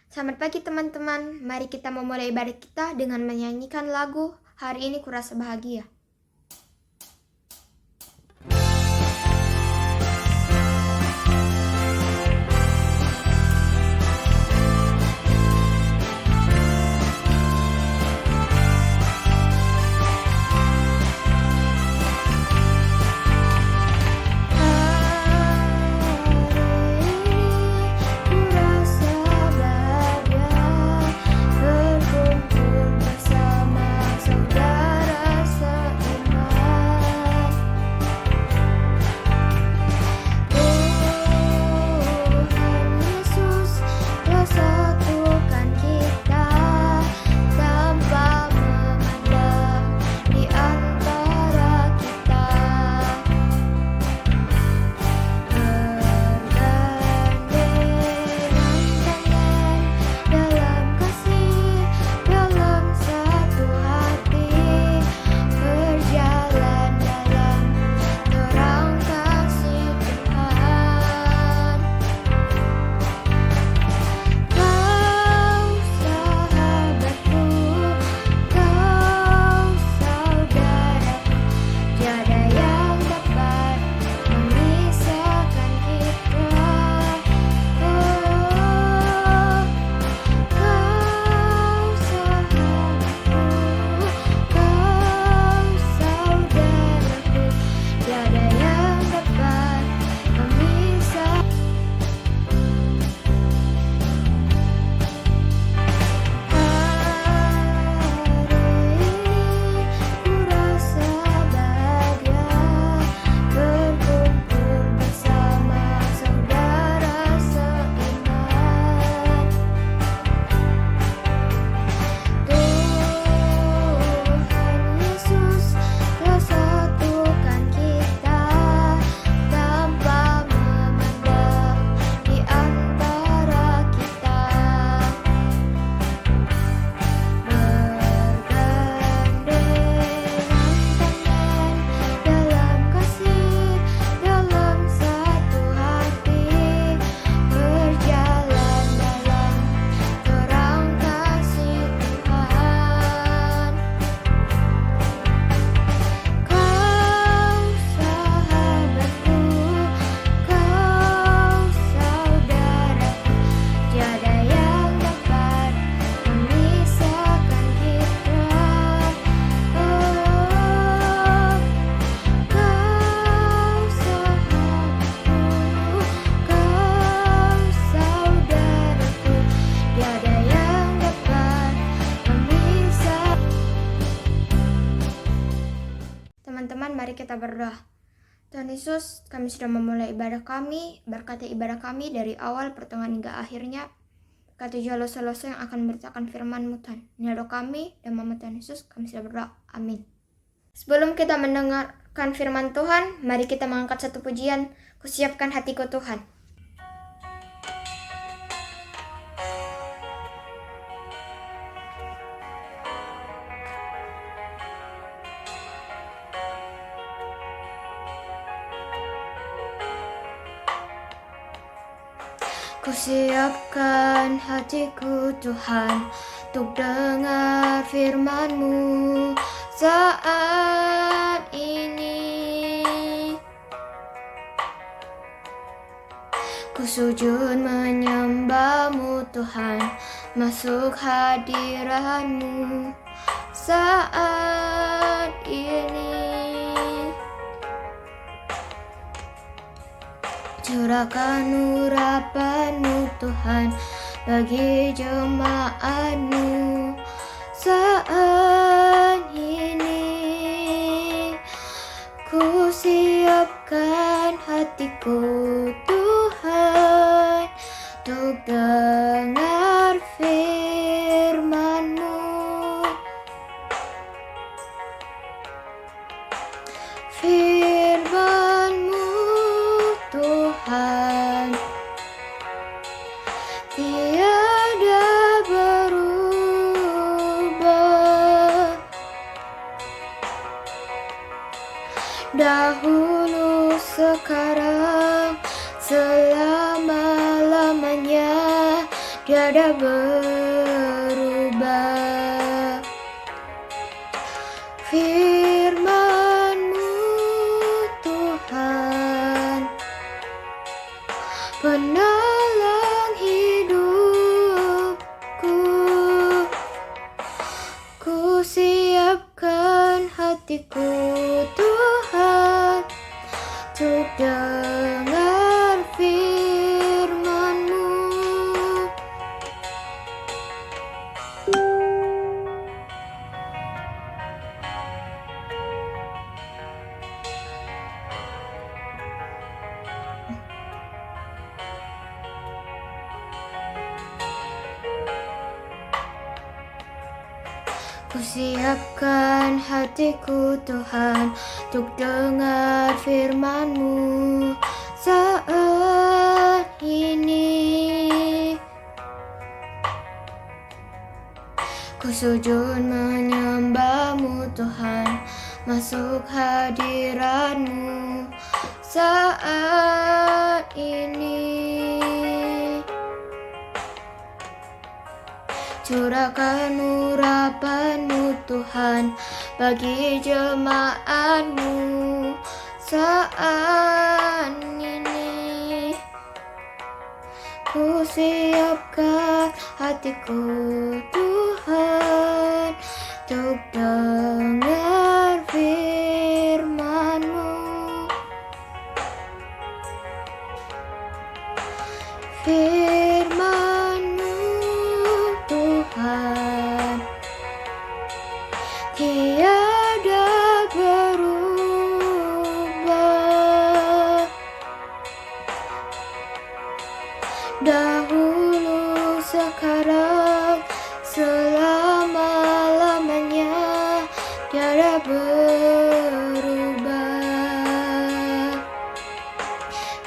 Selamat pagi teman-teman, mari kita memulai ibadah kita dengan menyanyikan lagu Hari Ini Kurasa Bahagia. Teman-teman, mari kita berdoa. Tuhan Yesus, kami sudah memulai ibadah kami, berkati ibadah kami dari awal, pertengahan hingga akhirnya. Berkati juga losa-losa yang akan memberitakan firman-Mu Tuhan. Ini doa kami dan nama Tuhan Yesus, kami sudah berdoa. Amin. Sebelum kita mendengarkan firman Tuhan, mari kita mengangkat satu pujian. Kusiapkan hatiku Tuhan. Kusiapkan hatiku Tuhan untuk dengar firman-Mu saat ini. Ku sujud menyembah-Mu Tuhan, masuk hadirat-Mu saat ini. Curahkan urapan-Mu Tuhan bagi jemaat-Mu saat ini. Ku siapkan hatiku Tuhan untuk dengar firman-Mu. Firman-Mu Tuhan tiada berubah, dahulu, sekarang, selama-lamanya, tiada berubah. Firman-Mu Tuhan, penolong hidupku. Ku siapkan hatiku Tuhan, untuk dengar firman-Mu. Ku siapkan hatiku Tuhan, untuk dengar firman-Mu saat ini. Ku sujud menyembah-Mu Tuhan, masuk hadirat-Mu saat ini. Curahkan urapan-Mu Tuhan bagi jemaat-Mu saat ini. Ku siapkan hatiku Tuhan, untuk dengar firman-Mu. Firman-Mu Tuhan, tiada berubah. Dahulu, sekarang, selama-lamanya, tiada berubah.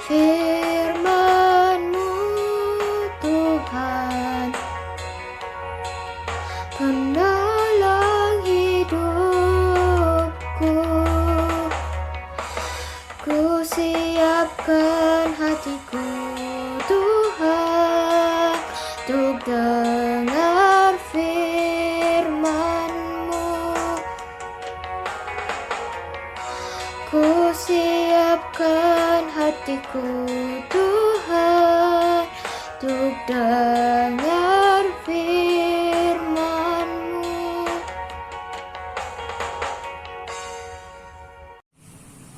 Firman-Mu Tuhan, penolong hidupku. Ku siapkan hatiku Tuhan, untuk dengar firman-Mu. Ku siapkan hatiku Tuhan, untuk dengar firman-Mu.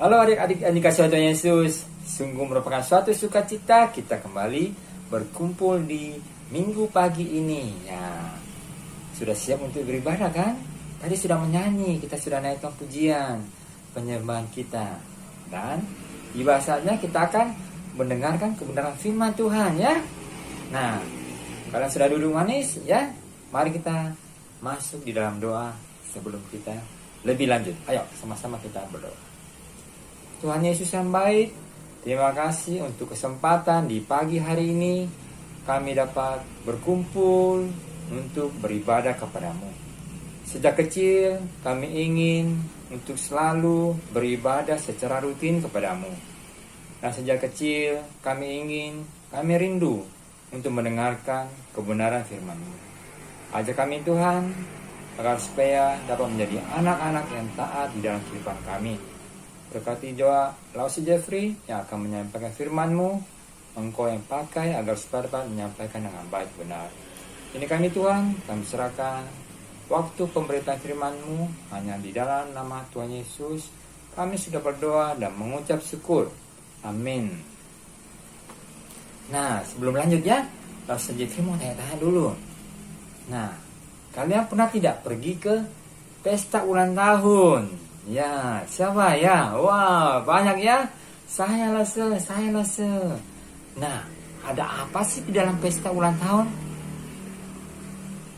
Halo adik-adik yang dikasihi Tuhan Yesus, sungguh merupakan suatu sukacita kita kembali berkumpul di minggu pagi ini. Ya, sudah siap untuk beribadah kan? Tadi sudah menyanyi, kita sudah naikkan pujian penyembahan kita. Dan tiba saatnya kita akan mendengarkan kebenaran firman Tuhan ya. Nah, kalian sudah duduk manis ya? Mari kita masuk di dalam doa sebelum kita lebih lanjut. Ayo sama-sama kita berdoa. Tuhan Yesus yang baik, terima kasih untuk kesempatan di pagi hari ini kami dapat berkumpul untuk beribadah kepadamu. Sejak kecil kami ingin untuk selalu beribadah secara rutin kepadamu. Dan sejak kecil kami rindu untuk mendengarkan kebenaran firman-Mu. Ajak kami Tuhan, agar supaya dapat menjadi anak-anak yang taat di dalam kehidupan kami. Berkati doa Lausi Jeffrey yang akan menyampaikan firman-Mu, Engkau yang pakai agar supaya dapat menyampaikan dengan baik benar. Ini kami Tuhan, kami serahkan waktu pemberitaan firman-Mu hanya di dalam nama Tuhan Yesus. Kami sudah berdoa dan mengucap syukur. Amin. Nah, sebelum lanjut ya, Lausi Jeffrey mau tanya-tanya dulu. Nah, kalian pernah tidak pergi ke pesta ulang tahun? Ya, siapa ya? Wah, banyak ya. Saya lase. Nah, ada apa sih di dalam pesta ulang tahun?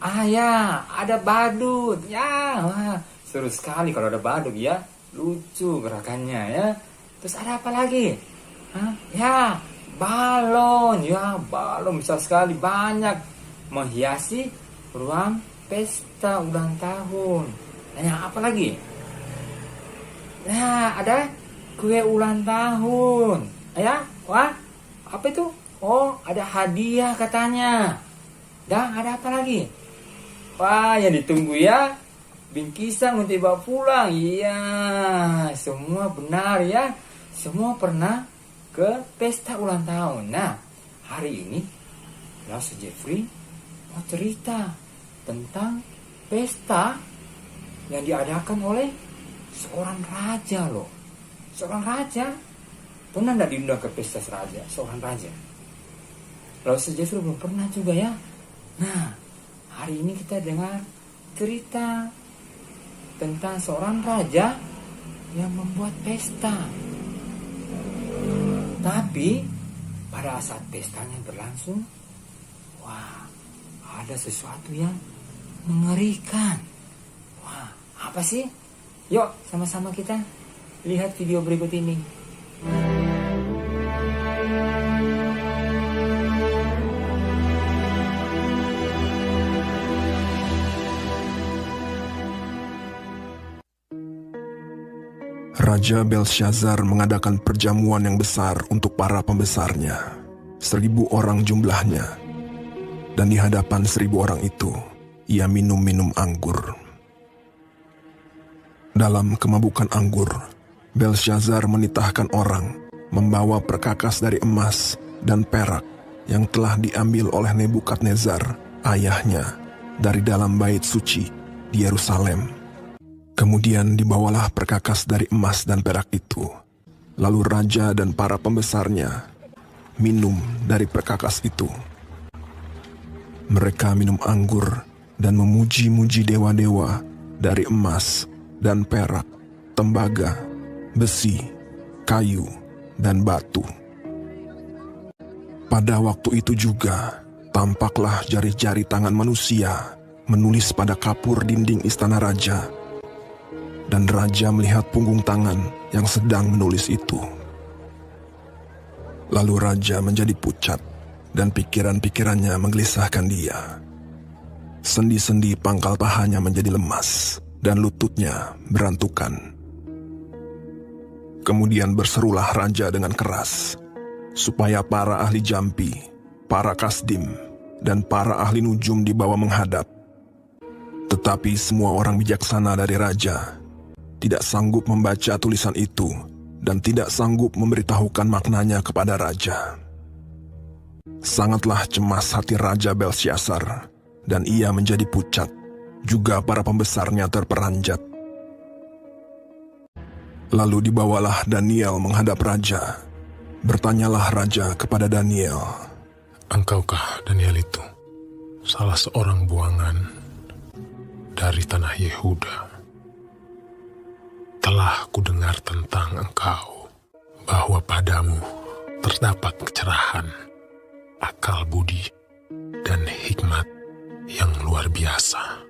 Ah ya, ada badut. Ya, wah, seru sekali kalau ada badut ya. Lucu gerakannya ya. Terus ada apa lagi? Hah? Ya, balon. Ya, balon besar sekali, banyak menghiasi ruang pesta ulang tahun. Nah, apa lagi? Nah, ada kue ulang tahun. Ya, wah, apa itu? Oh, ada hadiah katanya. Dah, ada apa lagi? Wah, yang ditunggu ya, bingkisan untuk dibawa pulang. Iya, semua benar ya. Semua pernah ke pesta ulang tahun. Nah, hari ini Laos Jeffrey mau cerita tentang pesta yang diadakan oleh seorang raja loh. Seorang raja. Pernah tidak diundang ke pesta raja? Seorang raja. Laos Jeffrey belum pernah juga ya. Nah, hari ini kita dengar cerita tentang seorang raja yang membuat pesta. Tapi pada saat pestanya berlangsung, wah, ada sesuatu yang mengerikan. Wah, apa sih? Yuk, sama-sama kita lihat video berikut ini. Raja Belshazzar mengadakan perjamuan yang besar untuk para pembesarnya, 1.000 orang jumlahnya. Dan di hadapan 1.000 orang itu, ia minum anggur. Dalam kemabukan anggur, Belshazzar menitahkan orang membawa perkakas dari emas dan perak yang telah diambil oleh Nebukadnezar, ayahnya, dari dalam bait suci di Yerusalem. Kemudian dibawalah perkakas dari emas dan perak itu. Lalu raja dan para pembesarnya minum dari perkakas itu. Mereka minum anggur dan memuji-muji dewa-dewa dari emas dan perak, tembaga, besi, kayu, dan batu. Pada waktu itu juga, tampaklah jari-jari tangan manusia menulis pada kapur dinding istana raja. Dan raja melihat punggung tangan yang sedang menulis itu. Lalu raja menjadi pucat, dan pikiran-pikirannya menggelisahkan dia. Sendi-sendi pangkal pahanya menjadi lemas, dan lututnya berantukan. Kemudian berserulah raja dengan keras, supaya para ahli jampi, para kasdim, dan para ahli nujum dibawa menghadap. Tetapi semua orang bijaksana dari raja tidak sanggup membaca tulisan itu dan tidak sanggup memberitahukan maknanya kepada raja. Sangatlah cemas hati Raja Belshazzar, dan ia menjadi pucat, juga para pembesarnya terperanjat. Lalu dibawalah Daniel menghadap raja. Bertanyalah raja kepada Daniel, "Engkaukah Daniel itu, salah seorang buangan dari tanah Yehuda? Telah kudengar tentang engkau, bahwa padamu terdapat kecerahan, akal budi, dan hikmat yang luar biasa."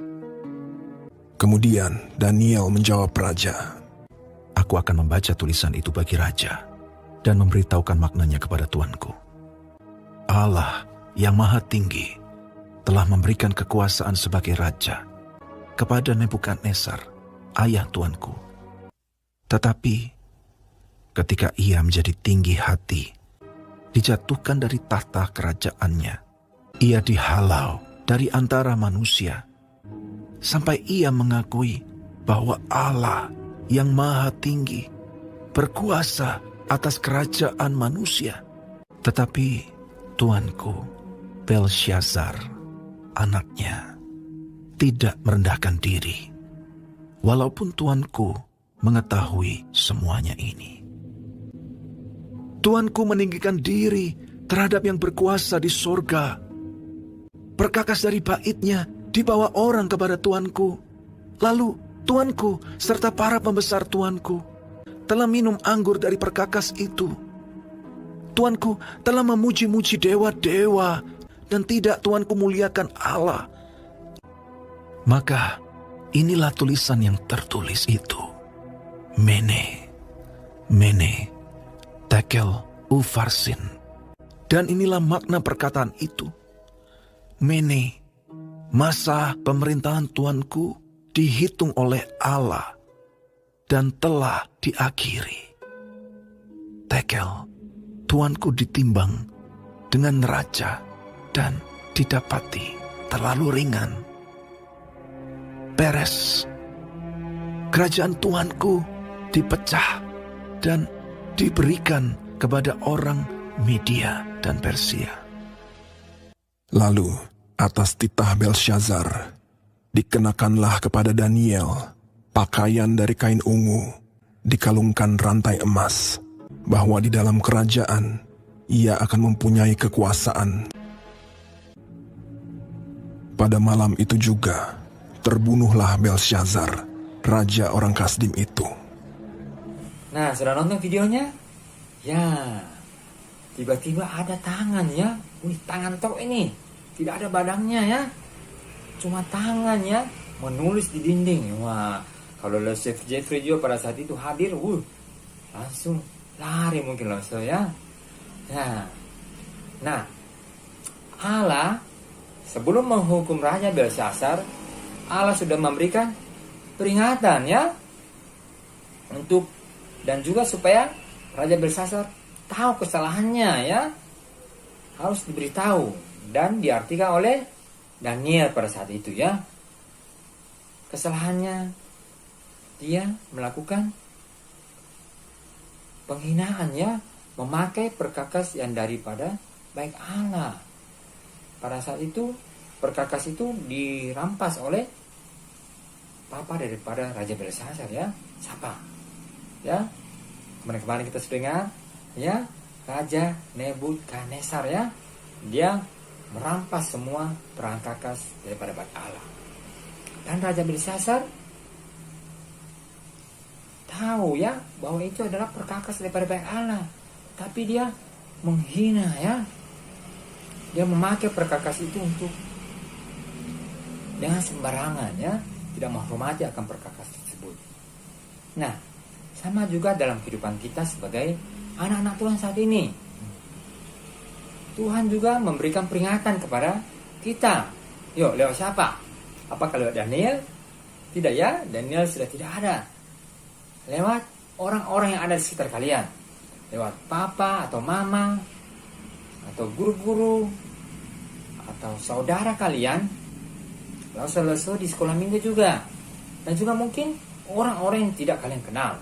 Kemudian Daniel menjawab raja, "Aku akan membaca tulisan itu bagi raja dan memberitahukan maknanya kepada tuanku. Allah yang Maha Tinggi telah memberikan kekuasaan sebagai raja kepada Nebukadnezar, ayah tuanku. Tetapi ketika ia menjadi tinggi hati, dijatuhkan dari tahta kerajaannya, ia dihalau dari antara manusia, sampai ia mengakui bahwa Allah yang Maha Tinggi berkuasa atas kerajaan manusia. Tetapi tuanku Belshazzar, anaknya, tidak merendahkan diri, walaupun tuanku mengetahui semuanya ini. Tuanku meninggikan diri terhadap yang berkuasa di sorga. Perkakas dari baitnya dibawa orang kepada tuanku. Lalu tuanku serta para pembesar tuanku telah minum anggur dari perkakas itu. Tuanku telah memuji-muji dewa-dewa, dan tidak tuanku muliakan Allah. Maka inilah tulisan yang tertulis itu. Mene, Mene, Tekel, Ufarsin. Dan inilah makna perkataan itu. Mene, masa pemerintahan tuanku dihitung oleh Allah dan telah diakhiri. Tekel, tuanku ditimbang dengan neraca dan didapati terlalu ringan. Beres. Kerajaan Tuanku dipecah dan diberikan kepada orang Media dan Persia. Lalu, atas titah Belsyazar, dikenakanlah kepada Daniel pakaian dari kain ungu, dikalungkan rantai emas, bahwa di dalam kerajaan ia akan mempunyai kekuasaan. Pada malam itu juga, terbunuhlah Belsyazar, raja orang Kasdim itu. Nah, sudah nonton videonya? Ya, tiba-tiba ada tangan ya. Wih, tangan tok ini. Tidak ada badannya ya. Cuma tangan ya, menulis di dinding. Wah, kalau Chef Jeffrey juga pada saat itu hadir, langsung lari mungkin langsung ya. Nah, Allah sebelum menghukum Raja Belsyazar, Allah sudah memberikan peringatan ya, untuk dan juga supaya Raja Belsyazar tahu kesalahannya ya, harus diberitahu dan diartikan oleh Daniel pada saat itu ya. Kesalahannya, dia melakukan penghinaan ya, memakai perkakas yang daripada baik Allah. Pada saat itu perkakas itu dirampas oleh papa daripada Raja Belsyazar ya. Siapa? Ya. Kemarin kita sudah dengar ya, Raja Nebukadnezar ya. Dia merampas semua perangkakas daripada baik Allah. Dan Raja Belsyazar tahu ya bahwa itu adalah perkakas daripada baik Allah, tapi dia menghina ya. Dia memakai perkakas itu untuk dengan sembarangan ya, tidak menghormati akan perkakas tersebut. Nah, sama juga dalam kehidupan kita sebagai anak-anak Tuhan saat ini. Tuhan juga memberikan peringatan kepada kita. Yuk, lewat siapa? Apakah lewat Daniel? Tidak ya, Daniel sudah tidak ada. Lewat orang-orang yang ada di sekitar kalian. Lewat papa atau mama, atau guru-guru, atau saudara kalian, lalu di sekolah minggu juga. Dan juga mungkin orang-orang yang tidak kalian kenal.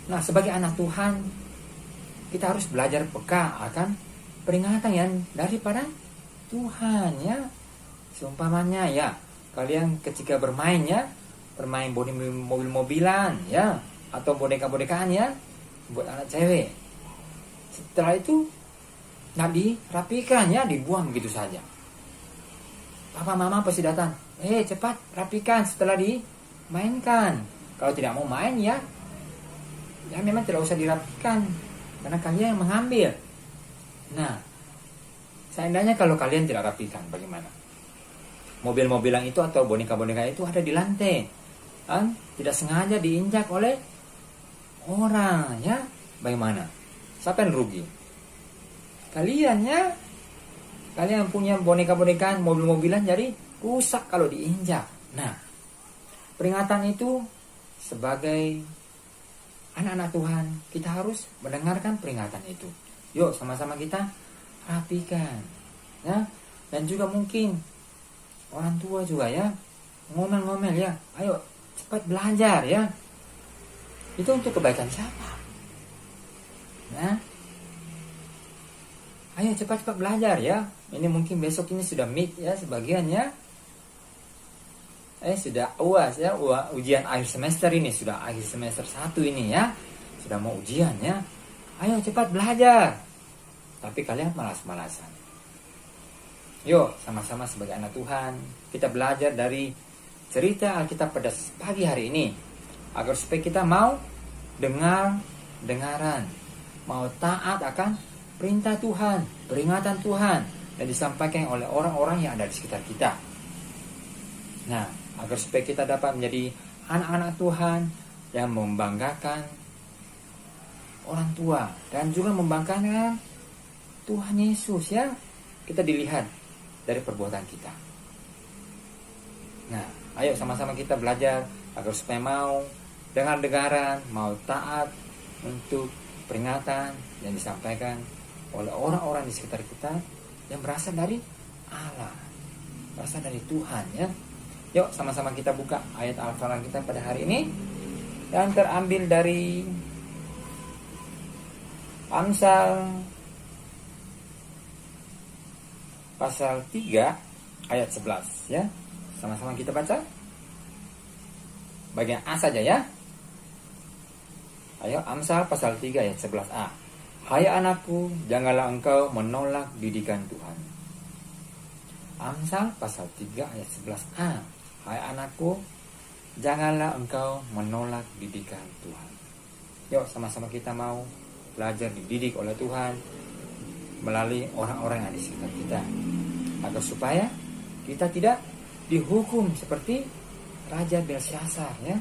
Nah, sebagai anak Tuhan, kita harus belajar peka akan peringatan yang daripada Tuhan ya. Seumpamanya ya, kalian ketika bermain ya, bermain mobil-mobilan ya, atau boneka-bonekaan ya, buat anak cewek. Setelah itu nggak dirapikan ya, dibuang begitu saja. Papa mama pasti datang, cepat rapikan setelah dimainkan. Kalau tidak mau main ya memang tidak usah dirapikan, karena kalian yang mengambil. Nah, seandainya kalau kalian tidak rapikan, bagaimana? Mobil-mobilan itu atau boneka-boneka itu ada di lantai, kan? Tidak sengaja diinjak oleh orang ya, bagaimana? Siapa yang rugi? Kalian ya. Kalian punya boneka-bonekaan, mobil-mobilan jadi rusak kalau diinjak. Nah, peringatan itu sebagai anak-anak Tuhan, kita harus mendengarkan peringatan itu. Yuk, sama-sama kita rapikan ya. Dan juga mungkin orang tua juga ya, ngomel-ngomel ya, ayo cepat belajar ya. Itu untuk kebaikan siapa? Nah, ayo cepat-cepat belajar ya. Ini mungkin besok ini sudah mid ya sebagiannya. Sudah UAS ya, ujian akhir semester ini, sudah akhir semester 1 ini ya. Sudah mau ujian ya. Ayo cepat belajar. Tapi kalian malas-malasan. Yuk, sama-sama sebagai anak Tuhan, kita belajar dari cerita Alkitab pada pagi hari ini, agar supaya kita mau dengaran, mau taat akan perintah Tuhan, peringatan Tuhan yang disampaikan oleh orang-orang yang ada di sekitar kita. Nah, agar supaya kita dapat menjadi anak-anak Tuhan yang membanggakan orang tua dan juga membanggakan Tuhan Yesus ya. Kita dilihat dari perbuatan kita. Nah, ayo sama-sama kita belajar agar supaya mau dengar-dengaran, mau taat untuk peringatan yang disampaikan oleh orang-orang di sekitar kita yang berasal dari Allah. berasal dari Tuhan ya. Yuk sama-sama kita buka ayat Al-Quran kita pada hari ini yang terambil dari Amsal pasal 3 ayat 11 ya. Sama-sama kita baca bagian A saja ya. Ayo, Amsal pasal 3 ayat 11a. Hai anakku, janganlah engkau menolak didikan Tuhan. Amsal pasal 3 ayat 11a. Hai anakku, janganlah engkau menolak didikan Tuhan. Yuk sama-sama kita mau belajar dididik oleh Tuhan melalui orang-orang yang ada di sekitar kita, agar supaya kita tidak dihukum seperti Raja Belsyazar ya.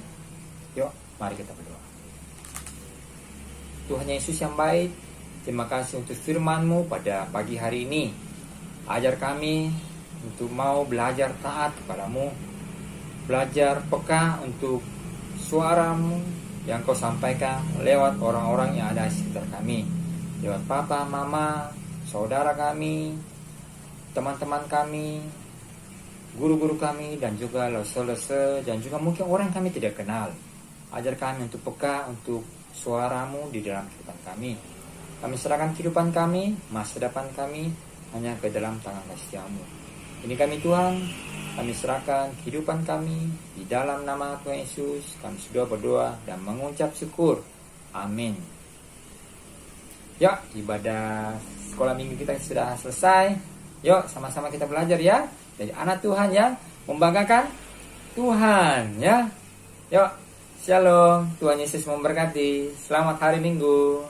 Yuk, mari kita berdoa. Tuhan Yesus yang baik, terima kasih untuk firman-Mu pada pagi hari ini. Ajar kami untuk mau belajar taat kepadamu, belajar peka untuk suara-Mu yang Kau sampaikan lewat orang-orang yang ada di sekitar kami, lewat papa, mama, saudara kami, teman-teman kami, guru-guru kami, dan juga lese-lese, dan juga mungkin orang kami tidak kenal. Ajar kami untuk peka untuk suara-Mu di dalam kehidupan kami. Kami serahkan kehidupan kami, masa depan kami hanya ke dalam tangan kasih-Mu. Ini kami Tuhan, kami serahkan kehidupan kami di dalam nama Tuhan Yesus. Kami sudah berdoa dan mengucap syukur. Amin. Ya, ibadah sekolah minggu kita sudah selesai. Yuk, sama-sama kita belajar ya. Jadi anak Tuhan yang membanggakan Tuhan ya. Yuk, shalom. Tuhan Yesus memberkati. Selamat hari Minggu.